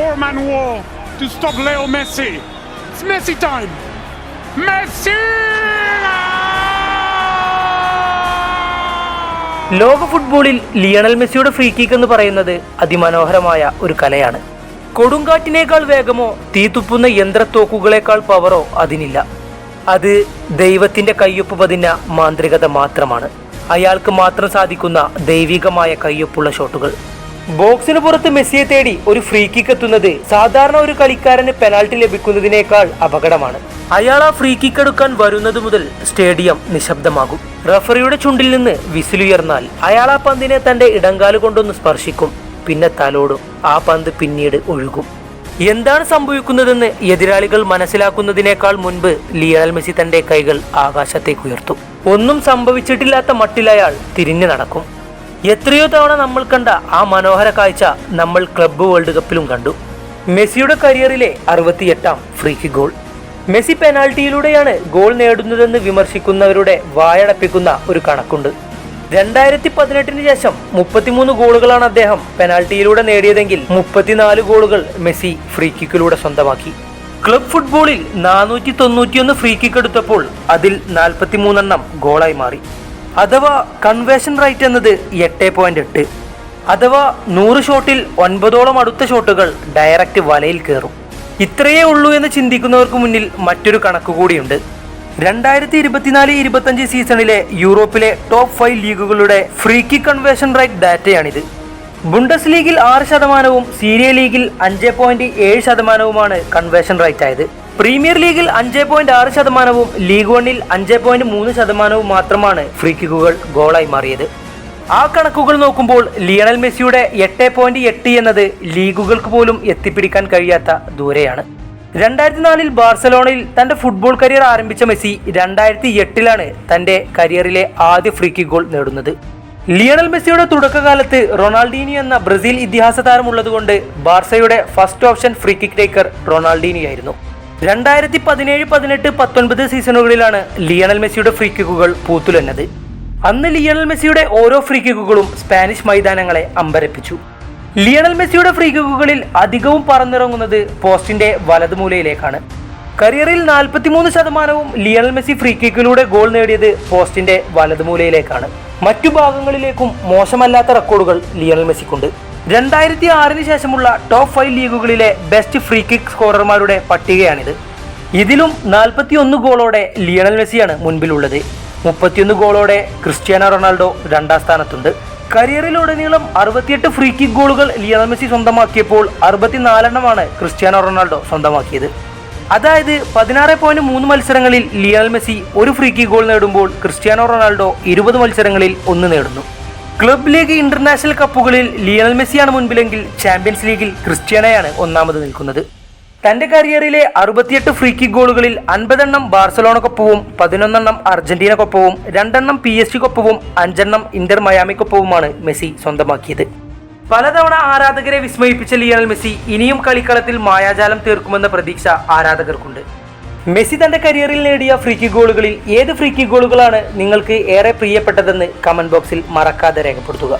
four-man war to stop Leo Messi. It's Messi time. Messi! ലോക ഫുട്ബോളിൽ Lionel മെസ്സിയുടെ free kick എന്ന് പറയുന്നത് അതിമനോഹരമായ ഒരു കലയാണ്. കൊടുങ്കാറ്റിനേക്കാൾ വേഗമോ തീതുപ്പുന്ന യന്ത്രത്തോക്കുകളേക്കാൾ പവറോ അതിനില്ല. അത് ദൈവത്തിന്റെ കയ്യൊപ്പ് പതിഞ്ഞ മാന്ത്രികത മാത്രമാണ്. അയാൾക്ക് മാത്രം സാധിക്കുന്ന ദൈവികമായ കയ്യൊപ്പുള്ള ഷോട്ടുകൾ. ബോക്സിന് പുറത്ത് മെസ്സിയെ തേടി ഒരു ഫ്രീ കിക്ക് എത്തുന്നത് സാധാരണ ഒരു കളിക്കാരന് പെനാൽറ്റി ലഭിക്കുന്നതിനേക്കാൾ അപകടമാണ്. അയാൾ ആ ഫ്രീ കിക്ക് എടുക്കാൻ വരുന്നത് മുതൽ സ്റ്റേഡിയം നിശബ്ദമാകും. റഫറിയുടെ ചുണ്ടിൽ നിന്ന് വിസിലുയർന്നാൽ അയാൾ ആ പന്തിനെ തന്റെ ഇടങ്കാല് കൊണ്ടൊന്ന് സ്പർശിക്കും, പിന്നെ തലോടും. ആ പന്ത് പിന്നീട് ഒഴുകും. എന്താണ് സംഭവിക്കുന്നതെന്ന് എതിരാളികൾ മനസ്സിലാക്കുന്നതിനേക്കാൾ മുൻപ് ലിയണൽ മെസ്സി തന്റെ കൈകൾ ആകാശത്തേക്ക് ഉയർത്തും. ഒന്നും സംഭവിച്ചിട്ടില്ലാത്ത മട്ടിൽ അയാൾ തിരിഞ്ഞു നടക്കും. എത്രയോ തവണ നമ്മൾ കണ്ട ആ മനോഹര കാഴ്ച നമ്മൾ ക്ലബ്ബ് വേൾഡ് കപ്പിലും കണ്ടു. മെസ്സിയുടെ കരിയറിലെ 68ാം ഫ്രീ കിക്ക് ഗോൾ. മെസ്സി പെനാൽറ്റിയിലൂടെയാണ് ഗോൾ നേടുന്നതെന്ന് വിമർശിക്കുന്നവരുടെ വായടപ്പിക്കുന്ന ഒരു കണക്കുണ്ട്. 2018 ശേഷം 33 ഗോളുകളാണ് അദ്ദേഹം പെനാൽറ്റിയിലൂടെ നേടിയതെങ്കിൽ 34 ഗോളുകൾ മെസ്സി ഫ്രീ കിക്കിലൂടെ സ്വന്തമാക്കി. ക്ലബ് ഫുട്ബോളിൽ 491 ഫ്രീ കിക്ക് എടുത്തപ്പോൾ അതിൽ 43 ഗോളായി മാറി. അഥവാ കൺവേർഷൻ റേറ്റ് എന്നത് 8.8. അഥവാ 100 ഷോട്ടിൽ 9ഓളം അടുത്ത ഷോട്ടുകൾ ഡയറക്റ്റ് വലയിൽ കയറും. ഇത്രയേ ഉള്ളൂ എന്ന് ചിന്തിക്കുന്നവർക്ക് മുന്നിൽ മറ്റൊരു കണക്ക് കൂടിയുണ്ട്. 2024-25 സീസണിലെ യൂറോപ്പിലെ ടോപ്പ് 5 ലീഗുകളുടെ ഫ്രീ കിക്ക് കൺവേർഷൻ റേറ്റ് ഡാറ്റയാണിത്. ബുണ്ടസ് ലീഗിൽ 6%, സീരിയ ലീഗിൽ 5.7%മാണ് കൺവേർഷൻ റേറ്റ് ആയത്. പ്രീമിയർ ലീഗിൽ 5.6%, ലീഗ് 1-ൽ 5.3% മാത്രമാണ് ഫ്രീ കിക്കുകൾ ഗോളായി മാറിയത്. ആ കണക്കുകൾ നോക്കുമ്പോൾ ലിയണൽ മെസ്സിയുടെ 8.8 എന്നത് ലീഗുകൾക്ക് പോലും എത്തിപ്പിടിക്കാൻ കഴിയാത്ത ദൂരെയാണ്. 2004-ൽ ബാർസലോണയിൽ തന്റെ ഫുട്ബോൾ കരിയർ ആരംഭിച്ച മെസ്സി 2008-ലാണ് തന്റെ കരിയറിലെ ആദ്യ ഫ്രീ കിക്ക് ഗോൾ നേടുന്നത്. ലിയണൽ മെസ്സിയുടെ തുടക്കകാലത്ത് റൊണാൾഡീനിയോ എന്ന ബ്രസീൽ ഇതിഹാസ താരമുള്ളതുകൊണ്ട് ബാർസയുടെ first option free kick taker Ronaldinho ആയിരുന്നു. 2017-18-19 സീസണുകളിലാണ് ലിയണൽ മെസ്സിയുടെ ഫ്രീ കിക്കുകൾ പൂത്തുലഞ്ഞത്. അന്ന് ലിയണൽ മെസ്സിയുടെ ഓരോ ഫ്രീ കിക്കുകളും സ്പാനിഷ് മൈതാനങ്ങളെ അമ്പരപ്പിച്ചു. ലിയണൽ മെസ്സിയുടെ ഫ്രീ കിക്കുകളിൽ അധികവും പറന്നിറങ്ങുന്നത് പോസ്റ്റിന്റെ വലതുമൂലയിലേക്കാണ്. കരിയറിൽ 43% ലിയണൽ മെസ്സി ഫ്രീ കിക്കിലൂടെ ഗോൾ നേടിയത് പോസ്റ്റിന്റെ വലതുമൂലയിലേക്കാണ്. മറ്റു ഭാഗങ്ങളിലേക്കും മോശമല്ലാത്ത റെക്കോർഡുകൾ ലിയണൽ മെസ്സിക്കുണ്ട്. 2006-ന് ശേഷമുള്ള ടോപ്പ് 5 ലീഗുകളിലെ ബെസ്റ്റ് ഫ്രീ കിക്ക് സ്കോറർമാരുടെ പട്ടികയാണിത്. ഇതിലും 41 ഗോളോടെ ലിയണൽ മെസ്സിയാണ് മുൻപിലുള്ളത്. 31 ഗോളോടെ ക്രിസ്ത്യാനോ റൊണാൾഡോ 2ാം സ്ഥാനത്തുണ്ട്. കരിയറിലുടനീളം 68 ഫ്രീ കിക്ക് ഗോളുകൾ ലിയണൽ മെസ്സി സ്വന്തമാക്കിയപ്പോൾ 64 ക്രിസ്ത്യാനോ റൊണാൾഡോ സ്വന്തമാക്കിയത്. അതായത് 16.3 മത്സരങ്ങളിൽ ലിയണൽ മെസ്സി ഒരു ഫ്രീ കിക്ക് ഗോൾ നേടുമ്പോൾ ക്രിസ്ത്യാനോ റൊണാൾഡോ 20 മത്സരങ്ങളിൽ 1 നേടുന്നു. ക്ലബ് ലീഗ്, ഇന്റർനാഷണൽ കപ്പുകളിൽ ലിയണൽ മെസ്സിയാണ് മുൻപിലെങ്കിൽ ചാമ്പ്യൻസ് ലീഗിൽ ക്രിസ്ത്യാനോയാണ് ഒന്നാമത് നിൽക്കുന്നത്. തന്റെ കരിയറിലെ 68 ഫ്രീ കിക്ക് ഗോളുകളിൽ 50 ബാർസലോണക്കൊപ്പവും 11 അർജന്റീനക്കൊപ്പവും 2 PSG-കൊപ്പവും 5 ഇന്റർ മയാമിക്കൊപ്പവുമാണ് മെസ്സി സ്വന്തമാക്കിയത്. പലതവണ ആരാധകരെ വിസ്മയിപ്പിച്ച ലിയണൽ മെസ്സി ഇനിയും കളിക്കളത്തിൽ മായാജാലം തീർക്കുമെന്ന പ്രതീക്ഷ ആരാധകർക്കുണ്ട്. മെസ്സി തന്റെ കരിയറിൽ നേടിയ ഫ്രീ കിക്ക് ഗോളുകളിൽ ഏത് ഫ്രീ കിക്ക് ഗോളുകളാണ് നിങ്ങൾക്ക് ഏറെ പ്രിയപ്പെട്ടതെന്ന് കമന്റ് ബോക്സിൽ മറക്കാതെ രേഖപ്പെടുത്തുക.